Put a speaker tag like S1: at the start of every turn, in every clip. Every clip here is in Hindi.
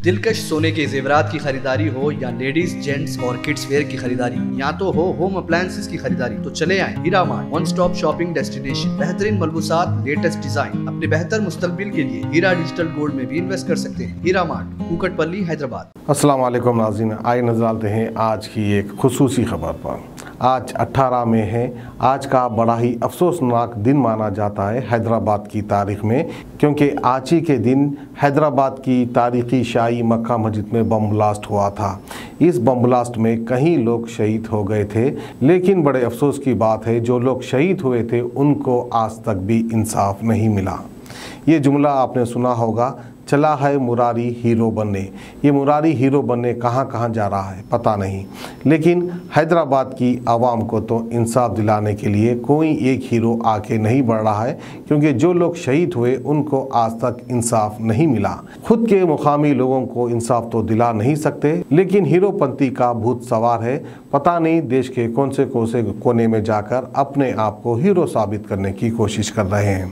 S1: दिलकश सोने के जेवरात की खरीदारी हो या लेडीज जेंट्स और किड्स वेयर की खरीदारी, या तो हो होम अप्लायंसेस की खरीदारी, तो चले आए Heera Mart, one stop shopping destination. बेहतरीन मलबूसात, लेटेस्ट डिजाइन, अपने बेहतर मुस्तकबिल के लिए हीरा डिजिटल गोल्ड में भी इन्वेस्ट कर सकते हैं। हीरा मार्ट, कुकटपल्ली, हैदराबाद।
S2: अस्सलाम वालेकुम नाज़रीन, आइए नजर डालते हैं आज की एक खुसूसी खबर पर। आज 18 मई है। आज का बड़ा ही अफसोसनाक दिन माना जाता है हैदराबाद की तारीख में, क्योंकि आज ही के दिन हैदराबाद की तारीखी शाही मक्का मस्जिद में बम ब्लास्ट हुआ था। इस बम ब्लास्ट में कई लोग शहीद हो गए थे, लेकिन बड़े अफसोस की बात है जो लोग शहीद हुए थे उनको आज तक भी इंसाफ नहीं मिला। ये जुमला आपने सुना होगा, चला है मुरारी हीरो बनने। ये मुरारी हीरो बनने कहाँ कहाँ जा रहा है पता नहीं, लेकिन हैदराबाद की आवाम को तो इंसाफ दिलाने के लिए कोई एक हीरो आके नहीं बढ़ रहा है, क्योंकि जो लोग शहीद हुए उनको आज तक इंसाफ नहीं मिला। खुद के मुकामी लोगों को इंसाफ तो दिला नहीं सकते, लेकिन हीरोपंती का भूत सवार है। पता नहीं देश के कौन से कोने में जाकर अपने आप को हीरो साबित करने की कोशिश कर रहे हैं।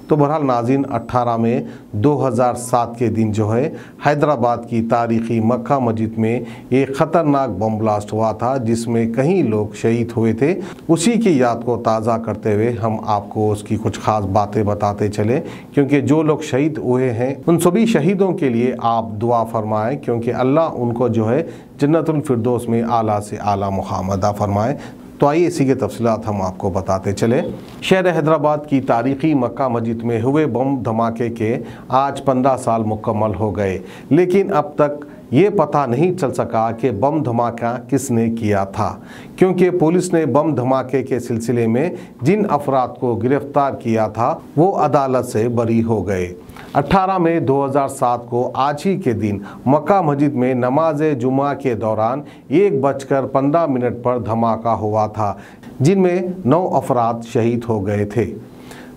S2: तो बहरहाल नाज़रीन, 18 मई 2007 के दिन जो है हैदराबाद की तारीखी मक्का मस्जिद में एक ख़तरनाक बम ब्लास्ट हुआ था, जिसमें कई लोग शहीद हुए थे। उसी की याद को ताज़ा करते हुए हम आपको उसकी कुछ ख़ास बातें बताते चले, क्योंकि जो लोग शहीद हुए हैं उन सभी शहीदों के लिए आप दुआ फरमाएं, क्योंकि अल्लाह उनको जो है जन्नतुल फिरदौस में आला से आला मुकाम अता फरमाए। तो आइए इसी के तफसीलात हम आपको बताते चले। शहर हैदराबाद की तारीखी मक्का मस्जिद में हुए बम धमाके के आज 15 साल मुकम्मल हो गए, लेकिन अब तक ये पता नहीं चल सका कि बम धमाका किसने किया था, क्योंकि पुलिस ने बम धमाके के सिलसिले में जिन अफराद को गिरफ्तार किया था वो अदालत से बरी हो गए। 18 मई 2007 को आज ही के दिन मक्का मस्जिद में नमाज जुमा के दौरान 1:15 पर धमाका हुआ था, जिनमें 9 अफराद शहीद हो गए थे।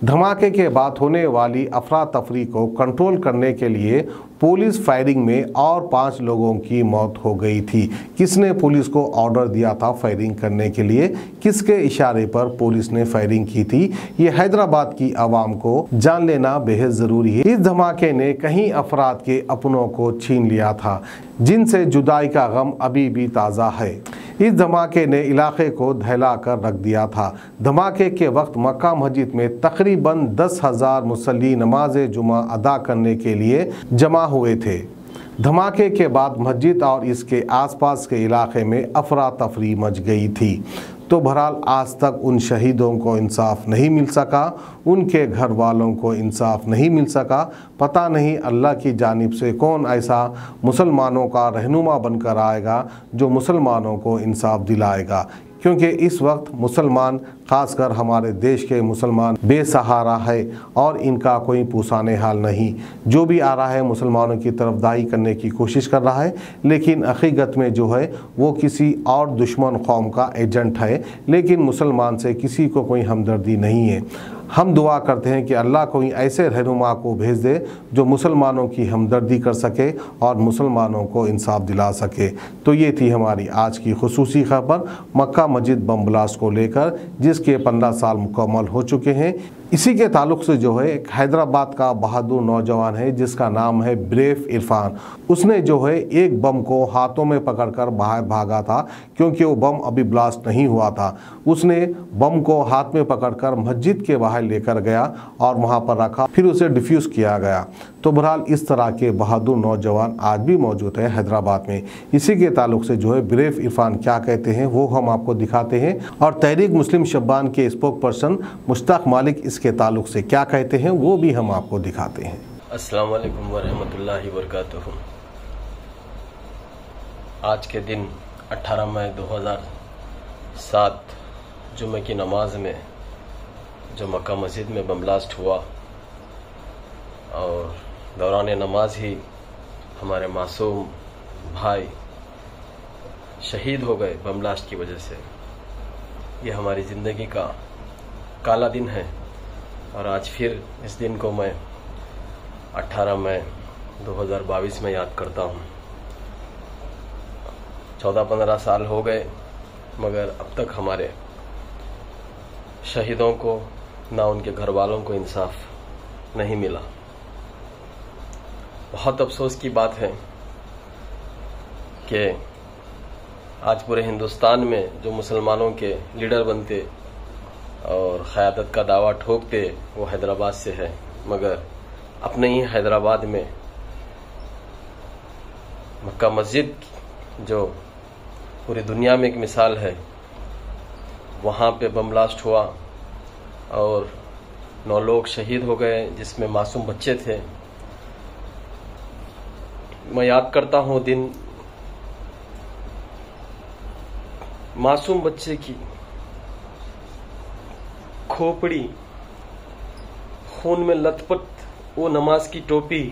S2: धमाके के बाद होने वाली अफरा तफरी को कंट्रोल करने के लिए पुलिस फायरिंग में और 5 लोगों की मौत हो गई थी। किसने पुलिस को ऑर्डर दिया था फायरिंग करने के लिए, किसके इशारे पर पुलिस ने फायरिंग की थी, ये हैदराबाद की आवाम को जान लेना बेहद ज़रूरी है। इस धमाके ने कई अफराद के अपनों को छीन लिया था, जिनसे जुदाई का गम अभी भी ताज़ा है। इस धमाके ने इलाके को दहला कर रख दिया था। धमाके के वक्त मक्का मस्जिद में तकरीबन 10,000 मुसल्ली नमाज जुमा अदा करने के लिए जमा हुए थे। धमाके के बाद मस्जिद और इसके आसपास के इलाके में अफरा तफरी मच गई थी। तो बहरहाल आज तक उन शहीदों को इंसाफ नहीं मिल सका, उनके घर वालों को इंसाफ नहीं मिल सका। पता नहीं अल्लाह की जानिब से कौन ऐसा मुसलमानों का रहनुमा बनकर आएगा जो मुसलमानों को इंसाफ दिलाएगा, क्योंकि इस वक्त मुसलमान, ख़ासकर हमारे देश के मुसलमान बेसहारा है और इनका कोई पूसाने हाल नहीं। जो भी आ रहा है मुसलमानों की तरफदारी करने की कोशिश कर रहा है, लेकिन हकीकत में जो है वो किसी और दुश्मन कौम का एजेंट है, लेकिन मुसलमान से किसी को कोई हमदर्दी नहीं है। हम दुआ करते हैं कि अल्लाह कोई ऐसे रहनुमा को भेज दे जो मुसलमानों की हमदर्दी कर सके और मुसलमानों को इंसाफ दिला सके। तो ये थी हमारी आज की खुसूसी खबर मक्का मस्जिद बम ब्लास्ट को लेकर, जिसके 15 साल मुकम्मल हो चुके हैं। इसी के ताल्लुक़ से जो है एक हैदराबाद का बहादुर नौजवान है जिसका नाम है ब्रेफ इरफान। उसने जो है एक बम को हाथों में पकड़कर बाहर भागा था, क्योंकि वो बम अभी ब्लास्ट नहीं हुआ था। उसने बम को हाथ में पकड़कर मस्जिद के बाहर लेकर गया और वहाँ पर रखा, फिर उसे डिफ्यूज़ किया गया। तो बहरहाल इस तरह के बहादुर नौजवान आज भी मौजूद है हैदराबाद में। इसी के ताल्लुक़ से जो है ब्रेफ इरफान क्या कहते हैं वो हम आपको दिखाते हैं, और तहरीक मुस्लिम शब्बान के स्पोक पर्सन मुश्ताक मालिक के ताल्लुक से क्या कहते हैं वो भी हम आपको दिखाते हैं।
S3: अस्सलाम वालेकुम वरहमतुल्लाहि वबरकातुहू। आज के दिन 18 मई 2007 जुमे की नमाज में जो मक्का मस्जिद में बम ब्लास्ट हुआ, और दौरान नमाज ही हमारे मासूम भाई शहीद हो गए बम ब्लास्ट की वजह से। ये हमारी ज़िंदगी का काला दिन है, और आज फिर इस दिन को मैं 18 मई 2022 में याद करता हूँ। 14-15 साल हो गए, मगर अब तक हमारे शहीदों को, ना उनके घर वालों को इंसाफ नहीं मिला। बहुत अफसोस की बात है कि आज पूरे हिंदुस्तान में जो मुसलमानों के लीडर बनते और क़यादत का दावा ठोकते वो हैदराबाद से है, मगर अपने ही हैदराबाद में मक्का मस्जिद जो पूरी दुनिया में एक मिसाल है, वहाँ पे बम ब्लास्ट हुआ और 9 लोग शहीद हो गए, जिसमें मासूम बच्चे थे। मैं याद करता हूँ दिन, मासूम बच्चे की खोपड़ी खून में लथपथ वो नमाज की टोपी,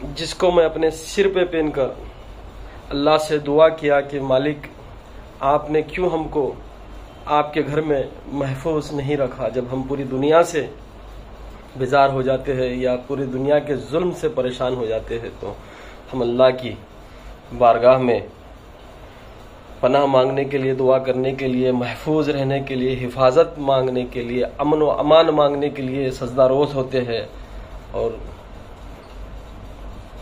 S3: जिसको मैं अपने सिर पे पहनकर अल्लाह से दुआ किया कि मालिक आपने क्यों हमको आपके घर में महफूज नहीं रखा। जब हम पूरी दुनिया से बेजार हो जाते हैं या पूरी दुनिया के जुल्म से परेशान हो जाते हैं, तो हम अल्लाह की बारगाह में पनाह मांगने के लिए, दुआ करने के लिए, महफूज रहने के लिए, हिफाजत मांगने के लिए, अमन व अमान मांगने के लिए सजदा रोज़ होते हैं। और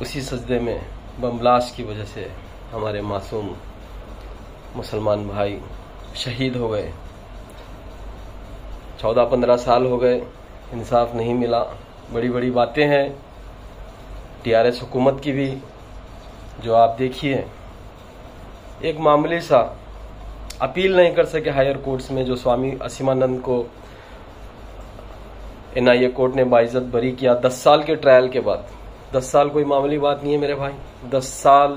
S3: उसी सजदे में बम ब्लास्ट की वजह से हमारे मासूम मुसलमान भाई शहीद हो गए। 14-15 साल हो गए, इंसाफ नहीं मिला। बड़ी बड़ी बातें हैं टीआरएस हुकूमत की भी, जो आप देखिए एक मामूली सा अपील नहीं कर सके हायर कोर्ट्स में, जो स्वामी असीमानंद को एनआईए कोर्ट ने बाइज्जत बरी किया 10 साल के ट्रायल के बाद। 10 साल कोई मामूली बात नहीं है मेरे भाई। 10 साल,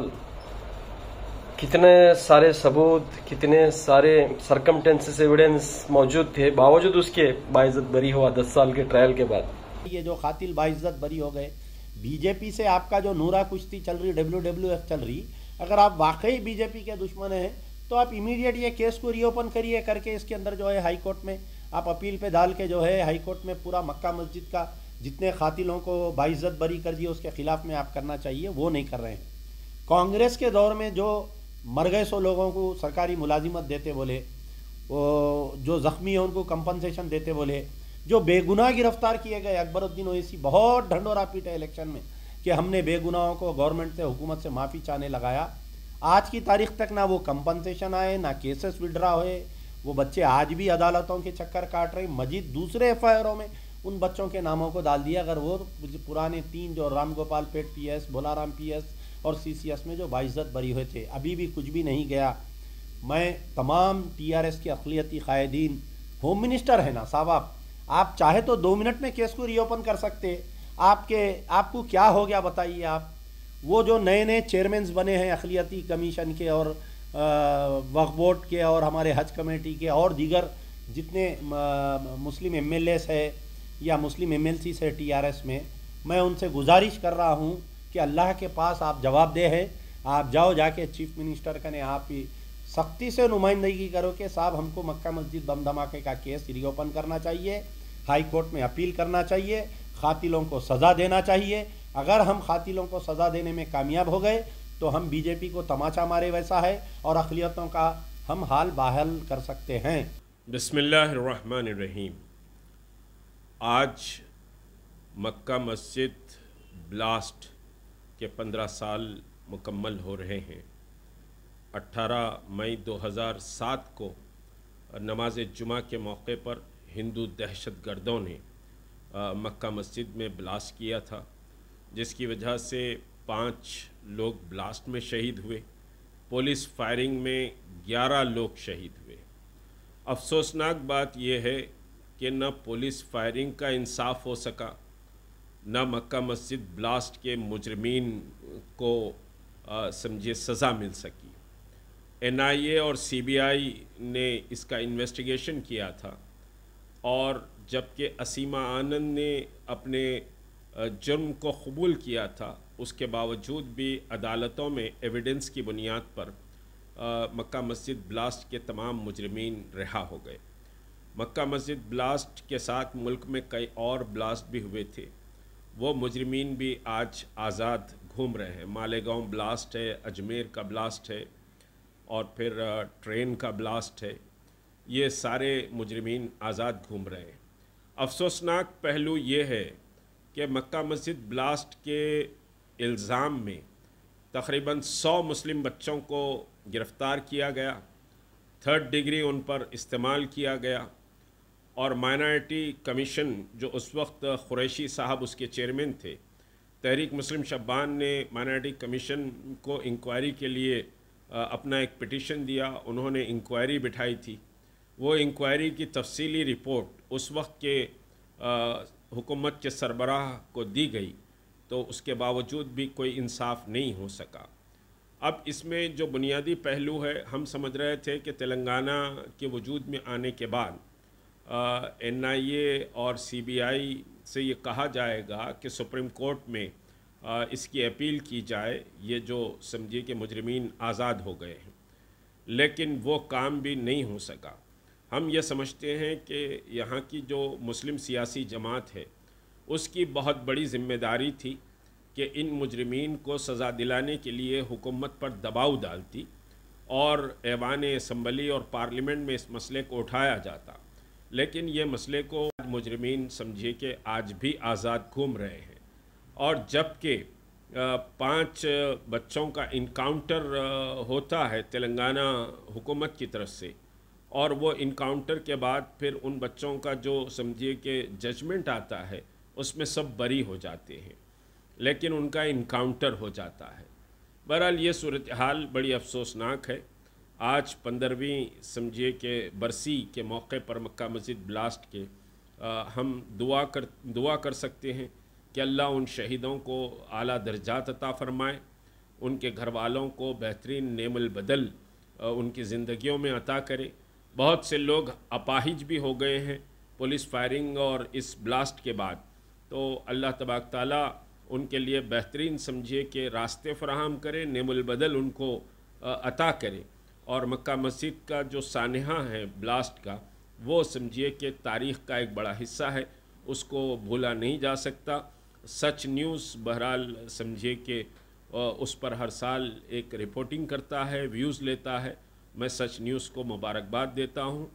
S3: कितने सारे सबूत, कितने सारे सरकमटेंसेस एविडेंस मौजूद थे, बावजूद उसके बाइज्जत बरी हुआ 10 साल के ट्रायल के बाद।
S4: ये जो कातिल बाइज्जत बरी हो गए, बीजेपी से आपका जो नूरा कुश्ती चल रही, WWF चल रही, अगर आप वाकई बीजेपी के दुश्मन हैं तो आप इमीडिएट ये केस को रीओपन करिए, करके इसके अंदर जो है हाई कोर्ट में आप अपील पे डाल के जो है हाई कोर्ट में पूरा मक्का मस्जिद का जितने कातिलों को बाइज्जत बरी कर दिए उसके खिलाफ में आप करना चाहिए, वो नहीं कर रहे हैं। कांग्रेस के दौर में जो मर गए 100 लोगों को सरकारी मुलाजिमत देते बोले, वो जो जख्मी है उनको कंपनसेशन देते बोले, जो बेगुनाह गिरफ्तार किए गए, अकबरुद्दीन ओवैसी बहुत ढंडोरा पीटे इलेक्शन में कि हमने बेगुनाहों को गवर्नमेंट से, हुकूमत से माफ़ी चाहने लगाया। आज की तारीख तक ना वो कंपनसेशन आए, ना केसेस विड्रा हुए। वो बच्चे आज भी अदालतों के चक्कर काट रहे। मजीद दूसरे एफआईआरों में उन बच्चों के नामों को डाल दिया। अगर वो पुराने 3 जो राम गोपाल पेट PS, भोलाराम PS और CCS में जो बाइज्जत बरी हुए थे, अभी भी कुछ भी नहीं गया। मैं तमाम TRS के अक़लियती कायदीन, होम मिनिस्टर है ना साहब, आप चाहे तो 2 मिनट में केस को रीओपन कर सकते। आपको क्या हो गया बताइए आप। वो जो नए नए चेयरमैन बने हैं अक़लियती कमीशन के और वक्फ बोर्ड के और हमारे हज कमेटी के और दीगर जितने मुस्लिम MLAs है या मुस्लिम MLCs है TRS में, मैं उनसे गुजारिश कर रहा हूँ कि अल्लाह के पास आप जवाबदेह है। आप जाओ, जाके चीफ मिनिस्टर कने आप ही सख्ती से नुमाइंदगी करो कि साहब हमको मक्का मस्जिद बम धमाके का केस रीओपन करना चाहिए, हाई कोर्ट में अपील करना चाहिए, कातिलों को सज़ा देना चाहिए। अगर हम कातिलों को सज़ा देने में कामयाब हो गए तो हम बीजेपी को तमाचा मारे वैसा है और अक़लियतों का हम हाल बहाल कर सकते हैं।
S5: बिस्मिल्लाहिर्रहमानिर्रहीम। आज मक्का मस्जिद ब्लास्ट के 15 साल मुकम्मल हो रहे हैं। 18 मई 2007 को नमाज जुमा के मौके पर हिंदू दहशतगर्दों ने मक्का मस्जिद में ब्लास्ट किया था, जिसकी वजह से 5 लोग ब्लास्ट में शहीद हुए। पुलिस फायरिंग में 11 लोग शहीद हुए। अफसोसनाक बात यह है कि न पुलिस फायरिंग का इंसाफ हो सका, न मक्का मस्जिद ब्लास्ट के मुजरिमीन को समझिए सज़ा मिल सकी। NIA और CBI ने इसका इन्वेस्टिगेशन किया था और जबकि असीमा आनंद ने अपने जुर्म को कबूल किया था, उसके बावजूद भी अदालतों में एविडेंस की बुनियाद पर मक्का मस्जिद ब्लास्ट के तमाम मुजरिमीन रिहा हो गए। मक्का मस्जिद ब्लास्ट के साथ मुल्क में कई और ब्लास्ट भी हुए थे। वो मुजरिमीन भी आज आज़ाद घूम रहे हैं। मालेगांव ब्लास्ट है, अजमेर का ब्लास्ट है और फिर ट्रेन का ब्लास्ट है। ये सारे मुजरिमीन आज़ाद घूम रहे हैं। अफसोसनाक पहलू ये है कि मक्का मस्जिद ब्लास्ट के इल्ज़ाम में तकरीबन 100 मुस्लिम बच्चों को गिरफ़्तार किया गया, 3rd डिग्री उन पर इस्तेमाल किया गया और माइनॉरिटी कमीशन जो उस वक्त कुरैशी साहब उसके चेयरमैन थे, तहरीक मुस्लिम शब्बान ने माइनॉरिटी कमीशन को इंक्वायरी के लिए अपना एक पिटीशन दिया। उन्होंने इंक्वायरी बिठाई थी। वो इंक्वायरी की तफसीली रिपोर्ट उस वक्त के हुकूमत के सरबराह को दी गई, तो उसके बावजूद भी कोई इंसाफ नहीं हो सका। अब इसमें जो बुनियादी पहलू है, हम समझ रहे थे कि तेलंगाना के वजूद में आने के बाद NIA और CBI से ये कहा जाएगा कि सुप्रीम कोर्ट में इसकी अपील की जाए, ये जो समझिए कि मुजरिमीन आज़ाद हो गए हैं, लेकिन वो काम भी नहीं हो सका। हम ये समझते हैं कि यहाँ की जो मुस्लिम सियासी जमात है उसकी बहुत बड़ी ज़िम्मेदारी थी कि इन मुजरिमीन को सज़ा दिलाने के लिए हुकूमत पर दबाव डालती और ऐवान असम्बली और पार्लियामेंट में इस मसले को उठाया जाता, लेकिन ये मसले को मुजरिमीन समझिए कि आज भी आज़ाद घूम रहे हैं। और जबकि 5 बच्चों का इनकाउंटर होता है तेलंगाना हुकूमत की तरफ से, और वो इनकाउंटर के बाद फिर उन बच्चों का जो समझिए कि जजमेंट आता है उसमें सब बरी हो जाते हैं, लेकिन उनका इनकाउंटर हो जाता है। बहरहाल ये सूरत हाल बड़ी अफसोसनाक है। आज 15वीं समझिए कि बरसी के मौके पर मक्का मस्जिद ब्लास्ट के हम दुआ कर सकते हैं कि अल्लाह उन शहीदों को आला दर्जात अता फ़रमाए, उनके घर वालों को बेहतरीन नेमल बदल उनकी ज़िंदगियों में अता करे। बहुत से लोग अपाहिज भी हो गए हैं पुलिस फायरिंग और इस ब्लास्ट के बाद, तो अल्लाह तबारक ताला उनके लिए बेहतरीन समझिए कि रास्ते फराहम करे, नेमुल बदल उनको अता करे। और मक्का मस्जिद का जो सानहा है ब्लास्ट का, वो समझिए कि तारीख़ का एक बड़ा हिस्सा है, उसको भूला नहीं जा सकता। सच न्यूज़ बहरहाल समझिए कि उस पर हर साल एक रिपोर्टिंग करता है, व्यूज़ लेता है। मैं सच न्यूज़ को मुबारकबाद देता हूँ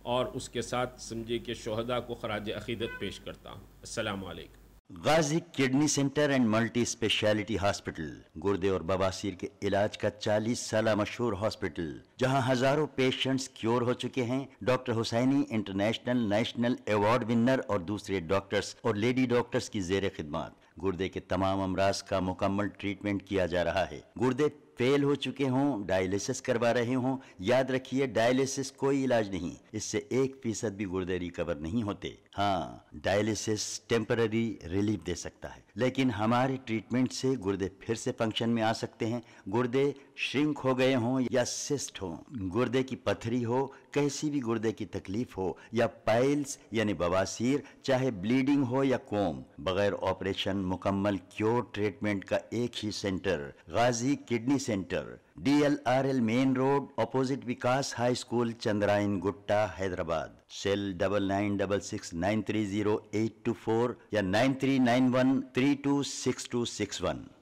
S5: और उसके साथ समझिए कि शोहदा को खराज अक़ीदत पेश करता हूँ। अस्सलामु अलैकुम।
S6: Ghazi kidney centre and multi speciality hospital, गुर्दे और बवासीर के इलाज का 40 साल मशहूर हॉस्पिटल, जहां हजारों पेशेंट्स क्योर हो चुके हैं। Doctor Husaini international national award winner और दूसरे डॉक्टर्स और लेडी डॉक्टर्स की जेर खिदमत गुर्दे के तमाम अमराज का मुकम्मल ट्रीटमेंट किया जा रहा है। गुर्दे फेल हो चुके हों, डायलिसिस करवा रहे हों, याद रखिए डायलिसिस कोई इलाज नहीं, इससे 1% भी गुर्दे रिकवर नहीं होते। हाँ, डायलिसिस टेम्पररी रिलीफ दे सकता है, लेकिन हमारे ट्रीटमेंट से गुर्दे फिर से फंक्शन में आ सकते हैं। गुर्दे श्रिंक हो गए हों या सिस्ट हो, गुर्दे की पथरी हो, कैसी भी गुर्दे की तकलीफ हो, या पाइल्स यानी बवासीर, चाहे ब्लीडिंग हो या कोम, बगैर ऑपरेशन मुकम्मल क्योर ट्रीटमेंट का एक ही centre, Ghazi kidney centre, DLRL main road, opposite Vikas high school, Chandrayan Gutta, Hyderabad. Cell 9966930824 या 9391326261।